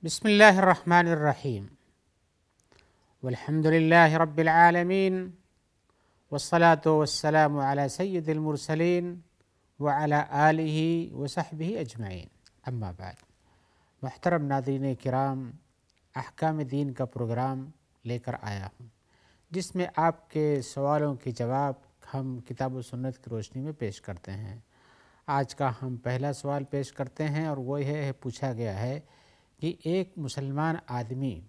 بسم الله الرحمن الرحيم والحمد لله رب العالمين والصلاة والسلام على سيد المرسلين وعلى آلہ وصحبہ اجمعین اما بعد۔ محترم ناظرین کرام، احکام دین کا پروگرام لے کر آیا ہوں جس میں آپ کے سوالوں کے جواب ہم کتاب و سنت کی روشنی میں پیش کرتے ہیں۔ آج کا ہم پہلا سوال پیش کرتے ہیں اور وہ یہ پوچھا گیا ہے کہ ایک مسلمان آدمی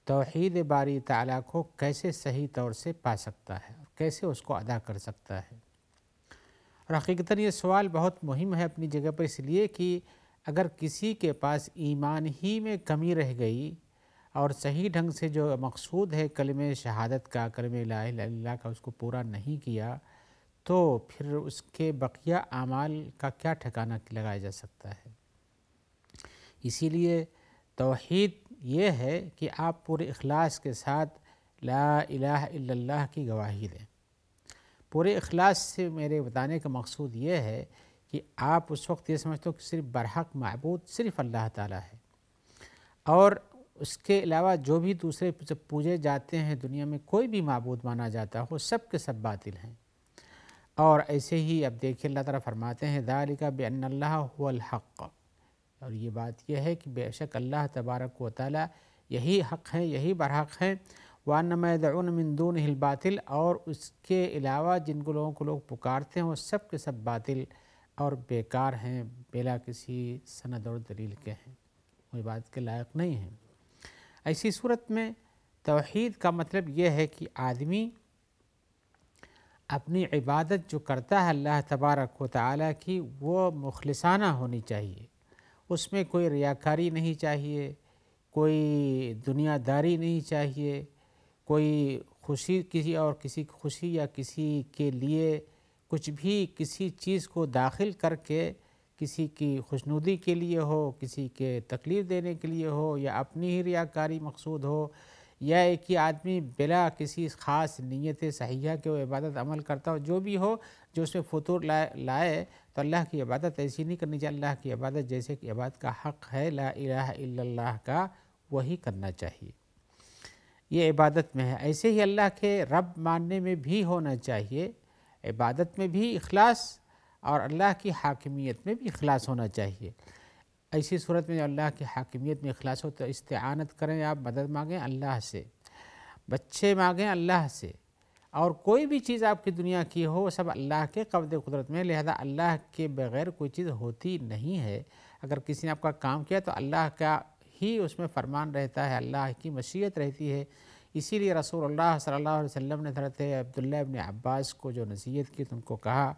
توحید باری تعالیٰ کو کیسے صحیح طور سے پا سکتا ہے اور کیسے اس کو ادا کر سکتا ہے۔ اور حقیقتاً یہ سوال بہت مہم ہے اپنی جگہ پر، اس لیے کہ اگر کسی کے پاس ایمان ہی میں کمی رہ گئی اور صحیح ڈھنگ سے جو مقصود ہے کلمہ شہادت کا، کلمہ لا الہ الا اللہ کا، اس کو پورا نہیں کیا تو پھر اس کے بقیہ اعمال کا کیا ٹھکانہ لگایا جا سکتا ہے۔ اسی لیے توحید یہ ہے کہ آپ پورے اخلاص کے ساتھ لا الہ الا اللہ کی گواہی دیں۔ پورے اخلاص سے میرے بتانے کا مقصود یہ ہے کہ آپ اس وقت یہ سمجھتے ہو کہ صرف برحق معبود صرف اللہ تعالیٰ ہے، اور اس کے علاوہ جو بھی دوسرے پوجے جاتے ہیں دنیا میں، کوئی بھی معبود مانا جاتا ہو، سب کے سب باطل ہیں۔ اور ایسے ہی اب دیکھیں اللہ تعالیٰ فرماتے ہیں ذالک بأن اللہ هو الحق، اور یہ بات یہ ہے کہ بے شک اللہ تبارک و تعالیٰ یہی حق ہیں، یہی برحق ہیں۔ وَأَنَّ مَا يَدْعُونَ مِن دُونِهِ الْبَاطِلِ، اور اس کے علاوہ جن کو لوگوں کو لوگ پکارتے ہیں وہ سب کے سب باطل اور بیکار ہیں، بلا کسی سند اور دلیل کے ہیں، وہ عبادت کے لائق نہیں ہیں۔ ایسی صورت میں توحید کا مطلب یہ ہے کہ آدمی اپنی عبادت جو کرتا ہے اللہ تبارک و تعالیٰ کی، وہ مخلصانہ ہونی چاہیے، اس میں کوئی ریاکاری نہیں چاہیے، کوئی دنیا داری نہیں چاہیے، کوئی خوشی کسی اور کسی کی خوشی یا کسی کے لیے کچھ بھی کسی چیز کو داخل کر کے کسی کی خوشنودی کے لیے ہو، کسی کے تکلیف دینے کے لیے ہو، یا اپنی ہی ریاکاری مقصود ہو، یا ایک ہی آدمی بلا کسی خاص نیت صحیحہ کے وہ عبادت عمل کرتا ہو، جو بھی ہو جو اس میں فطور لائے تو اللہ کی عبادت ایسی نہیں کرنی چاہیے۔ اللہ کی عبادت جیسے کہ عبادت کا حق ہے لا الہ الا اللہ کا، وہی کرنا چاہیے، یہ عبادت میں ہے۔ ایسے ہی اللہ کے رب ماننے میں بھی ہونا چاہیے، عبادت میں بھی اخلاص اور اللہ کی حاکمیت میں بھی اخلاص ہونا چاہیے۔ ایسی صورت میں اللہ کی حاکمیت میں اخلاص ہو تو استعانت کریں، آپ مدد مانگیں اللہ سے، بچے مانگیں اللہ سے، اور کوئی بھی چیز آپ کی دنیا کی ہو سب اللہ کے قبض قدرت میں، لہذا اللہ کے بغیر کوئی چیز ہوتی نہیں ہے۔ اگر کسی نے آپ کا کام کیا تو اللہ کا ہی اس میں فرمان رہتا ہے، اللہ کی مشیت رہتی ہے۔ اسی لیے رسول اللہ صلی اللہ علیہ وسلم نے حضرت عبداللہ ابن عباس کو جو نصیحت کی تو ان کو کہا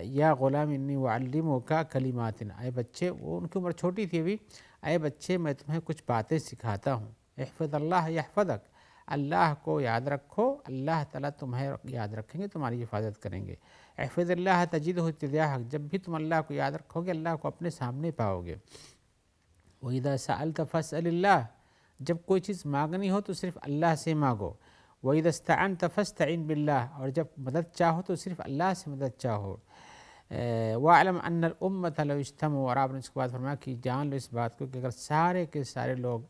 یا غلام انی اعلمک کلمات، اے بچے، وہ ان کی عمر چھوٹی تھی ابھی، اے بچے میں تمہیں کچھ باتیں سکھاتا ہوں، احفظ اللہ یحفظک، اللہ کو یاد رکھو، اللہ تعالیٰ تمہیں یاد رکھیں گے، تمہاری حفاظت کریں گے۔ احفظ اللہ تجدہ تجاہک، جب بھی تم اللہ کو یاد رکھو گے اللہ کو اپنے سامنے پاؤ گے۔ وَإِذَا سَأَلْتَ فَاسْأَلِ اللَّهِ، جب کوئی چیز مانگنی ہو تو صرف اللہ سے مانگو۔ وَإِذَا اسْتَعَنْتَ فَاسْتَعِنْ بِاللَّهِ، اور جب مدد چاہو تو صرف اللہ سے مدد چاہو۔ وَاعْلَمْ أَنَّ الْأُمَّةَ لَوْ اجْتَمَعُوا، اور آپ نے اس کے بعد فرمایا کہ جان لو اس بات کو کہ اگر سارے کے سارے لوگ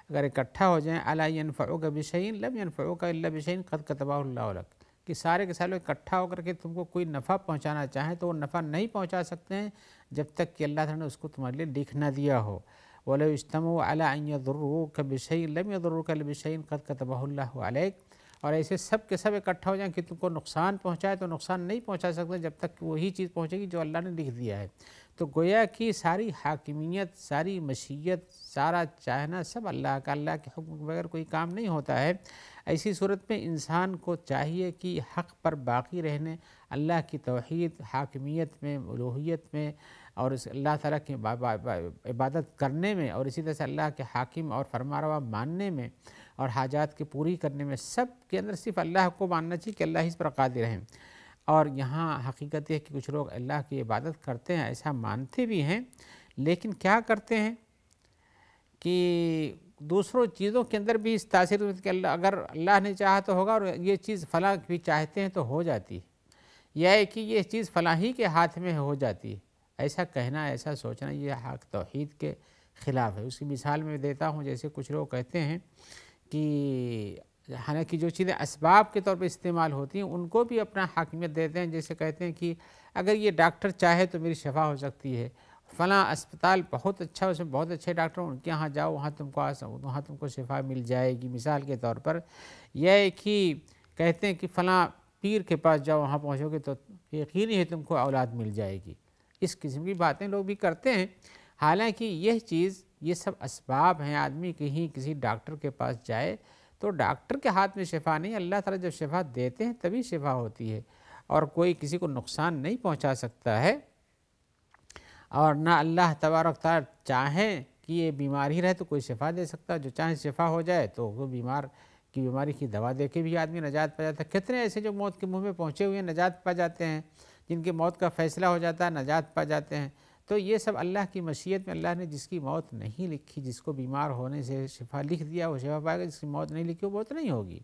اگر اکٹھا ہو جائیں عَلَىٰ يَنْفَعُوكَ بِشَيْءٍ لَمْ يَنْفَعُوكَ إِلَّا بِشَيْءٍ قَدْ كَتَبَهُ اللَّهُ لَكَ، کہ سارے کے سارے لوگ اکٹھا ہو کر کے تم کو کوئی نفع پہنچانا چاہیں تو وہ نفع نہیں پہنچا سکتے ہیں جب تک کہ اللہ تعالیٰ نے اس کو تمہارے لیے لکھ نہ دیا ہو۔ وَلَوْ اجْتَمَعُوا عَلَىٰ أَن يَضُرُّوكَ بِشَيْءٍ لَمْ يَضُرُّوكَ إِلَّا بِشَيْءٍ قَدْ كَتَبَهُ اللَّهُ عَلَيْكَ، اور ایسے سب کے سب اکٹھا ہو جائیں کہ تم کو نقصان پہنچائے تو نقصان نہیں پہنچا سکتے جب تک کہ وہی چیز پہنچے گی جو اللہ نے لکھ دیا ہے۔ تو گویا کہ ساری حاکمیت، ساری مشیت، سارا چاہنا سب اللہ کا، اللہ کے حکم کے بغیر کوئی کام نہیں ہوتا ہے۔ ایسی صورت میں انسان کو چاہیے کہ حق پر باقی رہنے، اللہ کی توحید، حاکمیت میں، الوہیت میں، اور اس اللہ تعالیٰ کی عبادت کرنے میں، اور اسی طرح سے اللہ کے حاکم اور فرمانروا ماننے میں اور حاجات کی پوری کرنے میں، سب کے اندر صرف اللہ کو ماننا چاہیے کہ اللہ ہی اس پر قادر ہیں۔ اور یہاں حقیقت ہے کہ کچھ لوگ اللہ کی عبادت کرتے ہیں، ایسا مانتے بھی ہیں، لیکن کیا کرتے ہیں کہ دوسروں چیزوں کے اندر بھی اس تاثیر کہ اللہ اگر اللہ نے چاہا تو ہوگا، اور یہ چیز فلاں بھی چاہتے ہیں تو ہو جاتی ہے، یا ہے کہ یہ چیز فلاں ہی کے ہاتھ میں ہو جاتی ہے۔ ایسا کہنا، ایسا سوچنا، یہ حق توحید کے خلاف ہے۔ اس کی مثال میں دیتا ہوں، جیسے کچھ لوگ کہتے ہیں کہ حالانکہ جو چیزیں اسباب کے طور پہ استعمال ہوتی ہیں ان کو بھی اپنا حاکمیت دیتے ہیں، جیسے کہتے ہیں کہ اگر یہ ڈاکٹر چاہے تو میری شفا ہو سکتی ہے، فلاں اسپتال بہت اچھا، اس میں بہت اچھے ڈاکٹر ان کے یہاں جاؤ، وہاں تم کو شفا مل جائے گی۔ مثال کے طور پر یہ کہ کہتے ہیں کہ فلاں پیر کے پاس جاؤ، وہاں پہنچو گے تو یقینی ہے تم کو اولاد مل جائے گی۔ اس قسم کی باتیں لوگ بھی کرتے ہیں، حالانکہ یہ چیز، یہ سب اسباب ہیں۔ آدمی کہیں کسی ڈاکٹر کے پاس جائے تو ڈاکٹر کے ہاتھ میں شفا نہیں، اللہ تعالیٰ جب شفا دیتے ہیں تبھی شفا ہوتی ہے، اور کوئی کسی کو نقصان نہیں پہنچا سکتا ہے، اور نہ اللہ تبارک تعالیٰ چاہیں کہ یہ بیماری رہے تو کوئی شفا دے سکتا ہے۔ جو چاہے شفا ہو جائے تو وہ بیماری کی دوا دے کے بھی آدمی نجات پا جاتا ہے۔ کتنے ایسے جو موت کے منہ میں پہنچے ہوئے ہیں نجات پا جاتے ہیں، جن کی موت کا فیصلہ ہو جاتا ہے نجات پا جاتے ہیں۔ تو یہ سب اللہ کی مشیت میں، اللہ نے جس کی موت نہیں لکھی، جس کو بیمار ہونے سے شفا لکھ دیا وہ شفا پائے گا، جس کی موت نہیں لکھی وہ موت نہیں ہوگی۔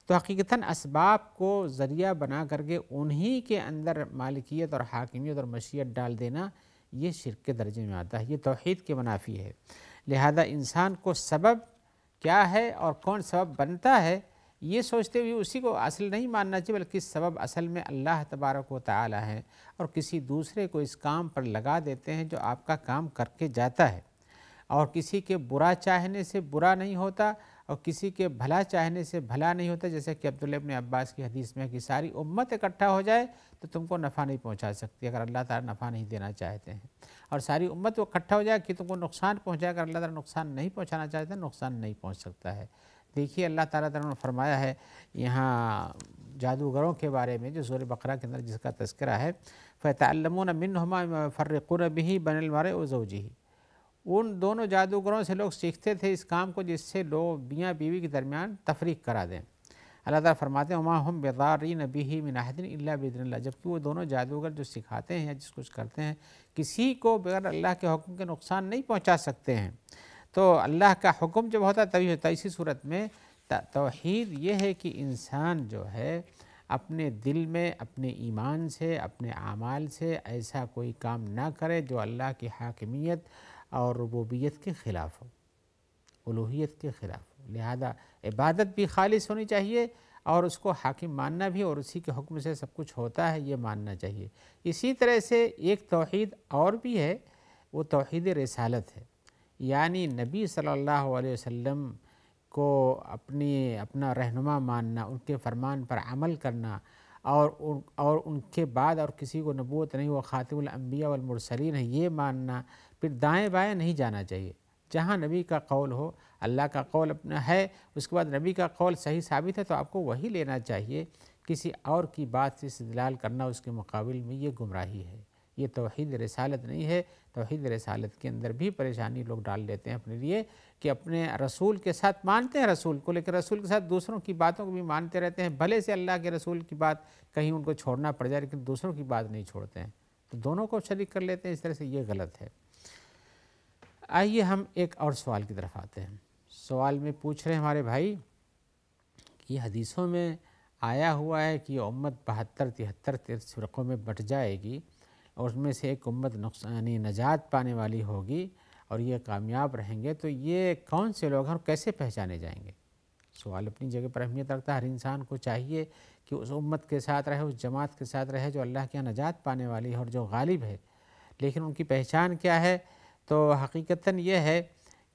تو حقیقتاً اسباب کو ذریعہ بنا کر کے انہی کے اندر مالکیت اور حاکمیت اور مشیت ڈال دینا، یہ شرک کے درجے میں آتا ہے، یہ توحید کے منافی ہے۔ لہذا انسان کو سبب کیا ہے اور کون سبب بنتا ہے یہ سوچتے ہوئے اسی کو اصل نہیں ماننا چاہیے، بلکہ سبب اصل میں اللہ تبارک و تعالی ہے، اور کسی دوسرے کو اس کام پر لگا دیتے ہیں جو آپ کا کام کر کے جاتا ہے، اور کسی کے برا چاہنے سے برا نہیں ہوتا اور کسی کے بھلا چاہنے سے بھلا نہیں ہوتا۔ جیسے کہ عبداللہ ابن عباس کی حدیث میں کہ ساری امت اکٹھا ہو جائے تو تم کو نفع نہیں پہنچا سکتی اگر اللہ تعالیٰ نفع نہیں دینا چاہتے ہیں، اور ساری امت وہ اکٹھا ہو جائے کہ تم کو نقصان پہنچائے، اگر اللہ تعالیٰ نقصان نہیں پہنچانا چاہتے ہیں نقصان نہیں پہنچ سکتا ہے۔ دیکھیے اللہ تعالیٰ نے فرمایا ہے یہاں جادوگروں کے بارے میں جو سورہ بقرہ کے اندر جس کا تذکرہ ہے، فَيَتَعَلَّمُونَ مِنْهُمَا مَا يُفَرِّقُونَ بِهِ بَيْنَ الْمَرْءِ وَزَوْجِهِ۔ ان دونوں جادوگروں سے لوگ سیکھتے تھے اس کام کو جس سے لوگ میاں بیوی کے درمیان تفریق کرا دیں۔ اللہ تعالیٰ فرماتے ہیں وَمَا هُمْ بِضَارِّينَ بِهِ مِنْ أَحَدٍ إِلَّا بِإِذْنِ اللَّهِ، جبکہ وہ دونوں جادوگر جو سکھاتے ہیں یا جس کچھ کرتے ہیں کسی کو بغیر اللہ کے حکم کے نقصان نہیں پہنچا سکتے ہیں۔ تو اللہ کا حکم جب ہوتا ہے تبھی ہوتا ہے۔ اسی صورت میں توحید یہ ہے کہ انسان جو ہے اپنے دل میں اپنے ایمان سے اپنے اعمال سے ایسا کوئی کام نہ کرے جو اللہ کی حاکمیت اور ربوبیت کے خلاف ہو، الوہیت کے خلاف ہو۔ لہذا عبادت بھی خالص ہونی چاہیے اور اس کو حاکم ماننا بھی، اور اسی کے حکم سے سب کچھ ہوتا ہے یہ ماننا چاہیے۔ اسی طرح سے ایک توحید اور بھی ہے، وہ توحید رسالت ہے، یعنی نبی صلی اللہ علیہ وسلم کو اپنا رہنما ماننا، ان کے فرمان پر عمل کرنا، اور ان کے بعد اور کسی کو نبوت نہیں، وہ خاتم الانبیاء والمرسلین ہے یہ ماننا۔ پھر دائیں بائیں نہیں جانا چاہیے، جہاں نبی کا قول ہو، اللہ کا قول اپنا ہے، اس کے بعد نبی کا قول صحیح ثابت ہے تو آپ کو وہی لینا چاہیے۔ کسی اور کی بات سے استدلال کرنا اس کے مقابل میں یہ گمراہی ہے، یہ توحید رسالت نہیں ہے۔ توحید رسالت کے اندر بھی پریشانی لوگ ڈال لیتے ہیں اپنے لیے کہ اپنے رسول کے ساتھ مانتے ہیں رسول کو، لیکن رسول کے ساتھ دوسروں کی باتوں کو بھی مانتے رہتے ہیں، بھلے سے اللہ کے رسول کی بات کہیں ان کو چھوڑنا پڑ جائے لیکن دوسروں کی بات نہیں چھوڑتے ہیں، تو دونوں کو شریک کر لیتے ہیں، اس طرح سے یہ غلط ہے۔ آئیے ہم ایک اور سوال کی طرف آتے ہیں۔ سوال میں پوچھ رہے ہیں ہمارے بھائی کہ حدیثوں میں آیا ہوا ہے کہ یہ امت 72-73 فرقوں میں بٹ جائے گی، اور اس میں سے ایک امت یعنی نجات پانے والی ہوگی اور یہ کامیاب رہیں گے، تو یہ کون سے لوگ ہیں اور کیسے پہچانے جائیں گے؟ سوال اپنی جگہ پر اہمیت رکھتا ہے۔ ہر انسان کو چاہیے کہ اس امت کے ساتھ رہے، اس جماعت کے ساتھ رہے جو اللہ کے یہاں نجات پانے والی ہے اور جو غالب ہے، لیکن ان کی پہچان کیا ہے؟ تو حقیقتاً یہ ہے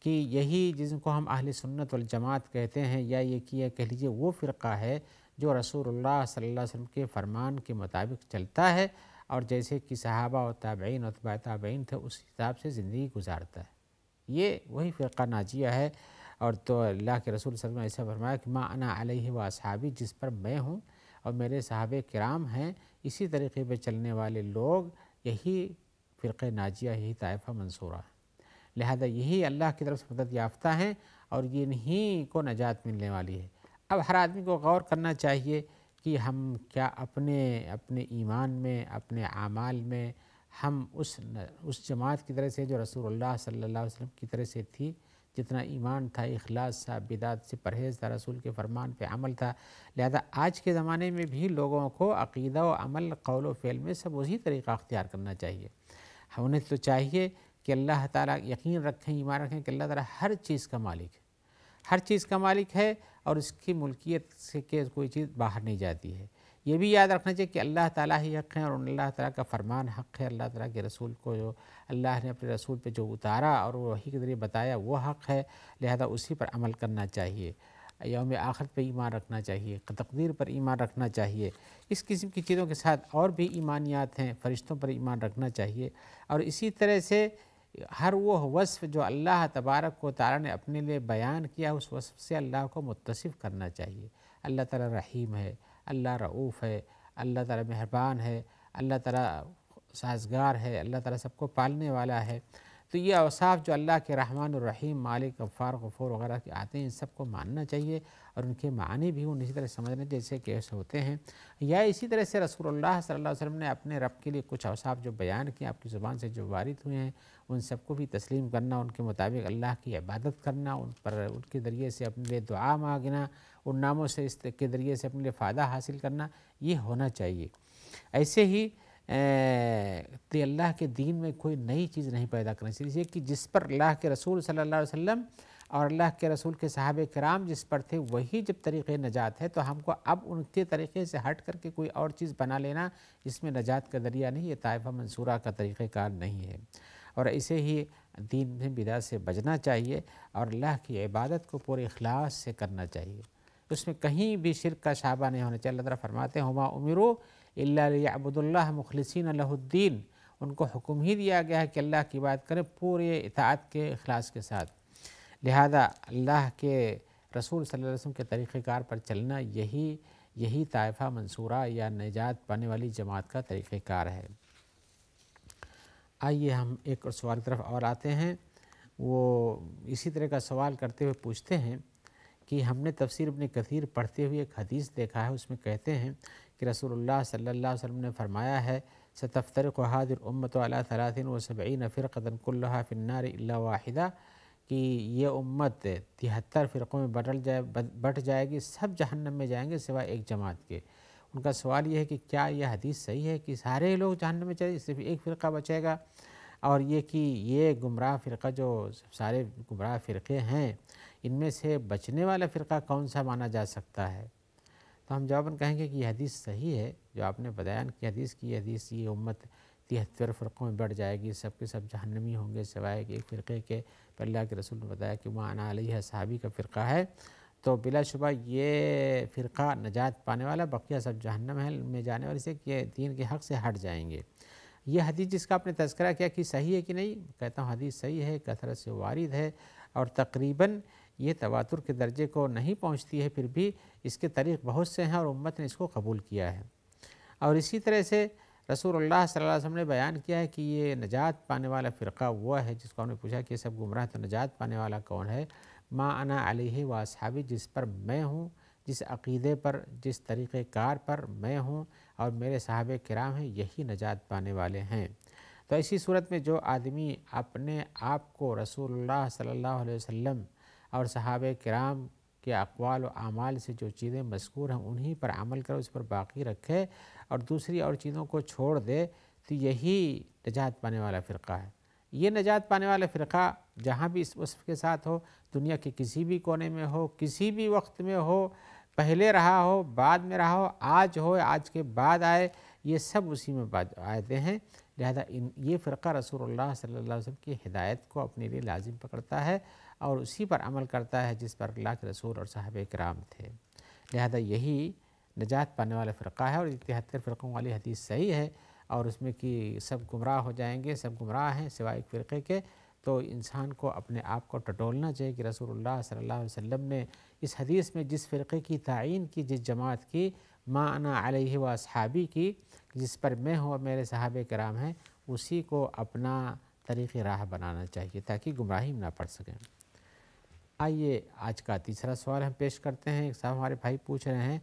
کہ یہی جس کو ہم اہل سنت والجماعت کہتے ہیں، یا یہ کہہ لیجیے وہ فرقہ ہے جو رسول اللہ صلی اللہ علیہ وسلم کے فرمان کے مطابق چلتا ہے، اور جیسے کہ صحابہ و تابعین و تبع تابعین تھے اس حساب سے زندگی گزارتا ہے، یہ وہی فرقہ ناجیہ ہے۔ اور تو اللہ کے رسول صلی اللہ علیہ وسلم نے ایسا فرمایا کہ ما انا علیہ و اصحابی، جس پر میں ہوں اور میرے صحابہ کرام ہیں، اسی طریقے پہ چلنے والے لوگ، یہی فرقہ ناجیہ، یہی طائفہ منصورہ ہے۔ لہذا یہی اللہ کی طرف سے مدد یافتہ ہیں اور انہی کو نجات ملنے والی ہے۔ اب ہر آدمی کو غور کرنا چاہیے کہ ہم کیا اپنے ایمان میں، اپنے اعمال میں ہم اس جماعت کی طرح سے جو رسول اللہ صلی اللہ علیہ وسلم کی طرح سے تھی، جتنا ایمان تھا، اخلاص تھا، بدعت سے پرہیز تھا، رسول کے فرمان پہ عمل تھا۔ لہذا آج کے زمانے میں بھی لوگوں کو عقیدہ و عمل، قول و فعل میں سب وہی طریقہ اختیار کرنا چاہیے۔ ہمیں تو چاہیے کہ اللہ تعالیٰ یقین رکھیں، ایمان رکھیں کہ اللہ تعالیٰ ہر چیز کا مالک ہے، ہر چیز کا مالک ہے، اور اس کی ملکیت سے کہ کوئی چیز باہر نہیں جاتی ہے۔ یہ بھی یاد رکھنا چاہیے کہ اللہ تعالیٰ ہی حق ہے، اور اللہ تعالیٰ کا فرمان حق ہے، اللہ تعالیٰ کے رسول کو جو اللہ نے اپنے رسول پہ جو اتارا اور وہ وحی کے ذریعے بتایا وہ حق ہے، لہذا اسی پر عمل کرنا چاہیے۔ یوم آخرت پہ ایمان رکھنا چاہیے، تقدیر پر ایمان رکھنا چاہیے، اس قسم کی چیزوں کے ساتھ اور بھی ایمانیات ہیں، فرشتوں پر ایمان رکھنا چاہیے، اور اسی طرح سے ہر وہ وصف جو اللہ تبارک و تعالیٰ نے اپنے لیے بیان کیا اس وصف سے اللہ کو متصف کرنا چاہیے۔ اللہ تعالیٰ رحیم ہے، اللہ رؤوف ہے، اللہ تعالیٰ مہربان ہے، اللہ تعالیٰ سازگار ہے، اللہ تعالیٰ سب کو پالنے والا ہے۔ تو یہ اوصاف جو اللہ کے رحمان الرحیم، مالک، غفار، غفور وغیرہ کے آتے ہیں، ان سب کو ماننا چاہیے، اور ان کے معنی بھی اسی طرح سمجھنا جیسے کہ ایسے ہوتے ہیں۔ یا اسی طرح سے رسول اللہ صلی اللہ علیہ وسلم نے اپنے رب کے لیے کچھ اوصاف جو بیان کیے آپ کی زبان سے جو وارد ہوئے ہیں، ان سب کو بھی تسلیم کرنا، ان کے مطابق اللہ کی عبادت کرنا، ان پر ان کے ذریعے سے اپنے لیے دعا مانگنا، ان ناموں سے اس کے ذریعے سے اپنے لیے فائدہ حاصل کرنا، یہ ہونا چاہیے۔ ایسے ہی اللہ کے دین میں کوئی نئی چیز نہیں پیدا کرنی چاہیے کہ جس پر اللہ کے رسول صلی اللہ علیہ وسلم اور اللہ کے رسول کے صحابہ کرام جس پر تھے وہی جب طریقے نجات ہے، تو ہم کو اب ان کے طریقے سے ہٹ کر کے کوئی اور چیز بنا لینا اس میں نجات کا ذریعہ نہیں، یہ طائفہ منصورہ کا طریقہ کار نہیں ہے۔ اور ایسے ہی دین میں بدعت سے بچنا چاہیے، اور اللہ کی عبادت کو پورے اخلاص سے کرنا چاہیے، اس میں کہیں بھی شرک کا شعبہ نہیں ہونا چاہیے۔ اللہ تعالیٰ فرماتے ہیں وما امروا الا لیعبدوا اللہ مخلصین لہ الدین، ان کو حکم ہی دیا گیا ہے کہ اللہ کی عبادت کریں پورے اطاعت کے اخلاص کے ساتھ، لہذا اللہ کے رسول صلی اللہ علیہ وسلم کے طریقہ کار پر چلنا یہی طائفہ منصورہ یا نجات پانے والی جماعت کا طریقہ کار ہے۔ آئیے ہم ایک اور سوال کی طرف اور آتے ہیں۔ وہ اسی طرح کا سوال کرتے ہوئے پوچھتے ہیں کہ ہم نے تفسیر ابن کثیر پڑھتے ہوئے ایک حدیث دیکھا ہے، اس میں کہتے ہیں کہ رسول اللہ صلی اللہ علیہ وسلم نے فرمایا ہے ستفترق هذه الامة على 73 فرقة كلها في النار الا واحدہ، کہ یہ امت 73 فرقوں میں بٹ جائے گی، سب جہنم میں جائیں گے سوائے ایک جماعت کے۔ ان کا سوال یہ ہے کہ کیا یہ حدیث صحیح ہے کہ سارے لوگ جہنم میں چلے صرف ایک فرقہ بچے گا، اور یہ کہ یہ گمراہ فرقہ جو سارے گمراہ فرقے ہیں ان میں سے بچنے والا فرقہ کون سا مانا جا سکتا ہے؟ تو ہم جواباً کہیں گے کہ یہ حدیث صحیح ہے جو آپ نے بیان کی حدیث کی، حدیث یہ امت 73 فرقوں میں بڑھ جائے گی، سب کے سب جہنمی ہوں گے سوائے ایک فرقے کے۔ پھر اللہ کے رسول نے بتایا کہ ما انا علیہ صحابی کا فرقہ ہے، تو بلا شبہ یہ فرقہ نجات پانے والا، بقیہ سب جہنم ہے میں جانے والے سے کہ دین کے حق سے ہٹ جائیں گے۔ یہ حدیث جس کا آپ نے تذکرہ کیا کہ صحیح ہے کہ نہیں، کہتا ہوں حدیث صحیح ہے، کثرت سے وارد ہے، اور تقریباً یہ تواتر کے درجے کو نہیں پہنچتی ہے، پھر بھی اس کے طریق بہت سے ہیں اور امت نے اس کو قبول کیا ہے۔ اور اسی طرح سے رسول اللہ صلی اللہ علیہ وسلم نے بیان کیا ہے کہ یہ نجات پانے والا فرقہ وہ ہے جس کو ہم نے پوچھا کہ یہ سب گمراہ تو نجات پانے والا کون ہے؟ ما انا علیہ و اصحابی، جس پر میں ہوں، جس عقیدے پر، جس طریقہ کار پر میں ہوں اور میرے صحابہ کرام ہیں، یہی نجات پانے والے ہیں۔ تو ایسی صورت میں جو آدمی اپنے آپ کو رسول اللہ صلی اللہ علیہ وسلم اور صحابہ کرام کے اقوال و اعمال سے جو چیزیں مذکور ہیں انہی پر عمل کرے، اس پر باقی رکھے اور دوسری اور چیزوں کو چھوڑ دے، تو یہی نجات پانے والا فرقہ ہے۔ یہ نجات پانے والا فرقہ جہاں بھی اس وصف کے ساتھ ہو، دنیا کے کسی بھی کونے میں ہو، کسی بھی وقت میں ہو، پہلے رہا ہو، بعد میں رہا ہو، آج ہو، آج کے بعد آئے، یہ سب اسی میں آتے ہیں۔ لہذا یہ فرقہ رسول اللہ صلی اللہ علیہ وسلم کی ہدایت کو اپنے لیے لازم پکڑتا ہے اور اسی پر عمل کرتا ہے جس پر اللہ کے رسول اور صحابہ کرام تھے۔ لہذا یہی نجات پانے والا فرقہ ہے، اور 73 فرقوں والی حدیث صحیح ہے، اور اس میں کہ سب گمراہ ہو جائیں گے، سب گمراہ ہیں سوائے ایک فرقے کے، تو انسان کو اپنے آپ کو ٹٹولنا چاہیے کہ رسول اللہ صلی اللہ علیہ وسلم نے اس حدیث میں جس فرقے کی تعین کی، جس جماعت کی، ما انا علیہ و اصحابی کی، جس پر میں ہوں اور میرے صحابہ کرام ہیں، اسی کو اپنا طریق راہ بنانا چاہیے تاکہ گمراہی میں نہ پڑ سکیں۔ آئیے آج کا تیسرا سوال ہم پیش کرتے ہیں۔ ایک صاحب ہمارے بھائی پوچھ رہے ہیں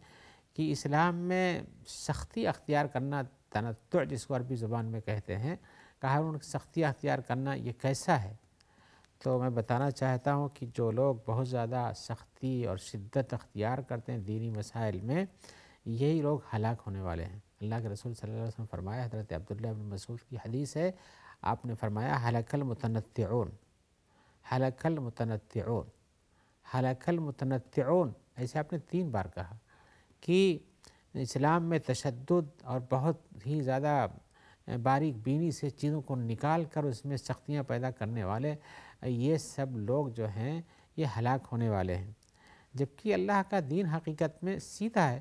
کہ اسلام میں سختی اختیار کرنا، تنطع جس کو عربی زبان میں کہتے ہیں، کہا ان کی سختی اختیار کرنا یہ کیسا ہے؟ تو میں بتانا چاہتا ہوں کہ جو لوگ بہت زیادہ سختی اور شدت اختیار کرتے ہیں دینی مسائل میں، یہی لوگ ہلاک ہونے والے ہیں۔ اللہ کے رسول صلی اللہ علیہ وسلم فرمایا، حضرت عبداللہ بن مسعود کی حدیث ہے، آپ نے فرمایا ہلک المتنطعون، ہلک المتنطعون، ہلک المتنطعون، ایسے آپ نے 3 بار کہا کہ اسلام میں تشدد اور بہت ہی زیادہ باریک بینی سے چیزوں کو نکال کر اس میں سختیاں پیدا کرنے والے یہ سب لوگ جو ہیں یہ ہلاک ہونے والے ہیں، جبکہ اللہ کا دین حقیقت میں سیدھا ہے،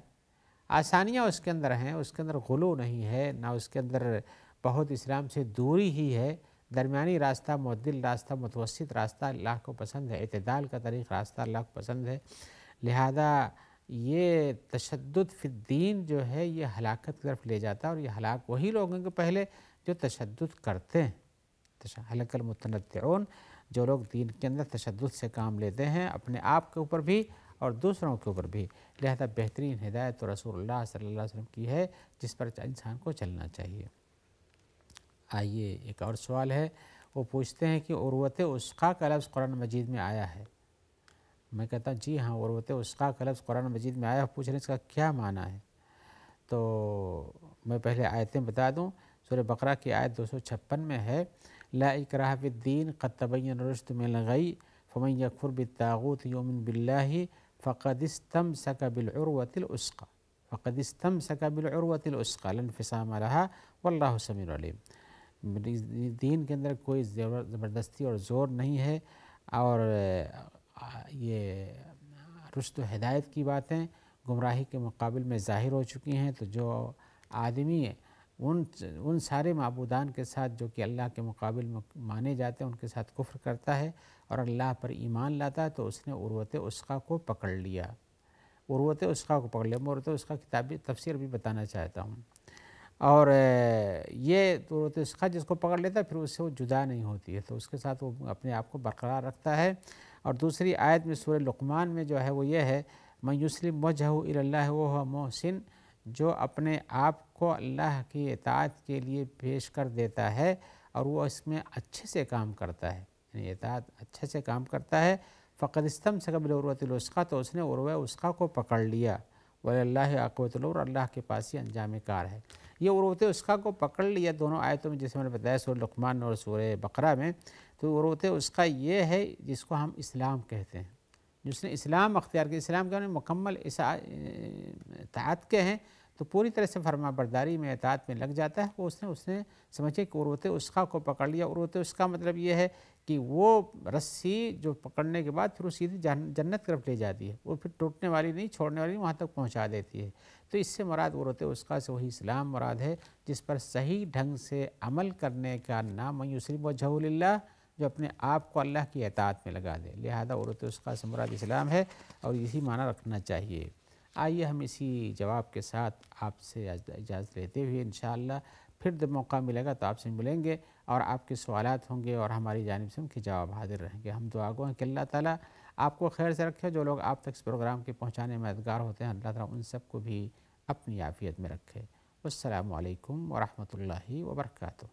آسانیاں اس کے اندر ہیں، اس کے اندر غلو نہیں ہے، نہ اس کے اندر بہت اسلام سے دوری ہی ہے، درمیانی راستہ، معتدل راستہ، متوسط راستہ اللہ کو پسند ہے، اعتدال کا طریق راستہ اللہ کو پسند ہے، لہذا یہ تشدد فی الدین جو ہے یہ ہلاکت کی طرف لے جاتا ہے، اور یہ ہلاک وہی لوگ ہیں کہ پہلے جو تشدد کرتے ہیں، ہلک المتنطعون، جو لوگ دین کے اندر تشدد سے کام لیتے ہیں اپنے آپ کے اوپر بھی اور دوسروں کے اوپر بھی، لہذا بہترین ہدایت تو رسول اللہ صلی اللہ علیہ وسلم کی ہے جس پر انسان کو چلنا چاہیے۔ آئیے ایک اور سوال ہے، وہ پوچھتے ہیں کہ عروۃ وثقیٰ کا لفظ قرآن مجید میں آیا ہے؟ میں کہتا ہوں جی ہاں، عروۃ وثقیٰ کا لفظ قرآن مجید میں آیا ہے، پوچھ رہے ہیں اس کا کیا معنی ہے؟ تو میں پہلے آیتیں بتا دوں، سورہ بقرہ کی آیت 256 میں ہے لا اکراہ فی الدین قد تبین الرشد من الغی فمن یکفر بالطاغوت یؤمن باللہ فقد استمسک بالعروۃ الوثقیٰ، فقد استمسک بالعروۃ الوثقیٰ لا انفصام لہا واللہ سمیع علیم۔ دین کے اندر کوئی زبردستی اور زور نہیں ہے، اور یہ رشد و ہدایت کی باتیں گمراہی کے مقابل میں ظاہر ہو چکی ہیں، تو جو آدمی ان سارے معبودان کے ساتھ جو کہ اللہ کے مقابل مانے جاتے ہیں ان کے ساتھ کفر کرتا ہے اور اللہ پر ایمان لاتا ہے، تو اس نے عروۃ وثقیٰ کو پکڑ لیا، عروۃ وثقیٰ کو پکڑ لیا۔ میں عروۃ وثقیٰ کتابی تفسیر بھی بتانا چاہتا ہوں، اور یہ عروۃ وثقیٰ جس کو پکڑ لیتا ہے پھر اس سے وہ جدا نہیں ہوتی ہے، تو اس کے ساتھ وہ اپنے آپ کو برقرار رکھتا ہے۔ اور دوسری آیت میں سورہ لقمان میں جو ہے وہ یہ ہے من یسلم وجہہ الی اللہ وہو محسن، جو اپنے آپ کو اللہ کی اطاعت کے لیے پیش کر دیتا ہے اور وہ اس میں اچھے سے کام کرتا ہے، یعنی اطاعت اچھے سے کام کرتا ہے، فقد استمسک بالعروۃ الوثقیٰ، تو اس نے عروۃ وثقیٰ کو پکڑ لیا، وَلِلَّهِ عاقبۃ الامور، اللہ کے پاس ہی انجام کار ہے۔ یہ عروۃ وثقیٰ کو پکڑ لیا دونوں آیتوں میں، جیسے میں نے بتایا سورہ لقمان اور سورہ بقرہ میں، تو عروۃ وثقیٰ یہ ہے جس کو ہم اسلام کہتے ہیں، جس نے اسلام اختیار کیا، اسلام کے مکمل اطاعت کے ہیں تو پوری طرح سے فرما برداری میں اطاعت میں لگ جاتا ہے، وہ اس نے سمجھے کہ عروۃ وثقیٰ کو پکڑ لیا۔ عروۃ وثقیٰ مطلب یہ ہے کہ وہ رسی جو پکڑنے کے بعد پھر وہ سیدھی جنت کی طرف لے جاتی ہے، وہ پھر ٹوٹنے والی نہیں، چھوڑنے والی نہیں، وہاں تک پہنچا دیتی ہے۔ تو اس سے مراد عروۃ وثقیٰ سے وہی اسلام مراد ہے جس پر صحیح ڈھنگ سے عمل کرنے کا نام من یسلم وجہہ للہ، جو اپنے آپ کو اللہ کی اطاعت میں لگا دے، لہذا عروۃ وثقیٰ سے مراد اسلام ہے اور یہی معنی رکھنا چاہیے۔ آئیے ہم اسی جواب کے ساتھ آپ سے اجازت لیتے ہوئے انشاءاللہ پھر جب موقع ملے گا تو آپ سے ملیں گے اور آپ کے سوالات ہوں گے اور ہماری جانب سے ان کے جواب حاضر رہیں گے۔ ہم دعا گو ہیں کہ اللہ تعالیٰ آپ کو خیر سے رکھے، جو لوگ آپ تک اس پروگرام کے پہنچانے میں مددگار ہوتے ہیں اللہ تعالیٰ ان سب کو بھی اپنی عافیت میں رکھے۔ والسلام علیکم ورحمۃ اللہ وبرکاتہ۔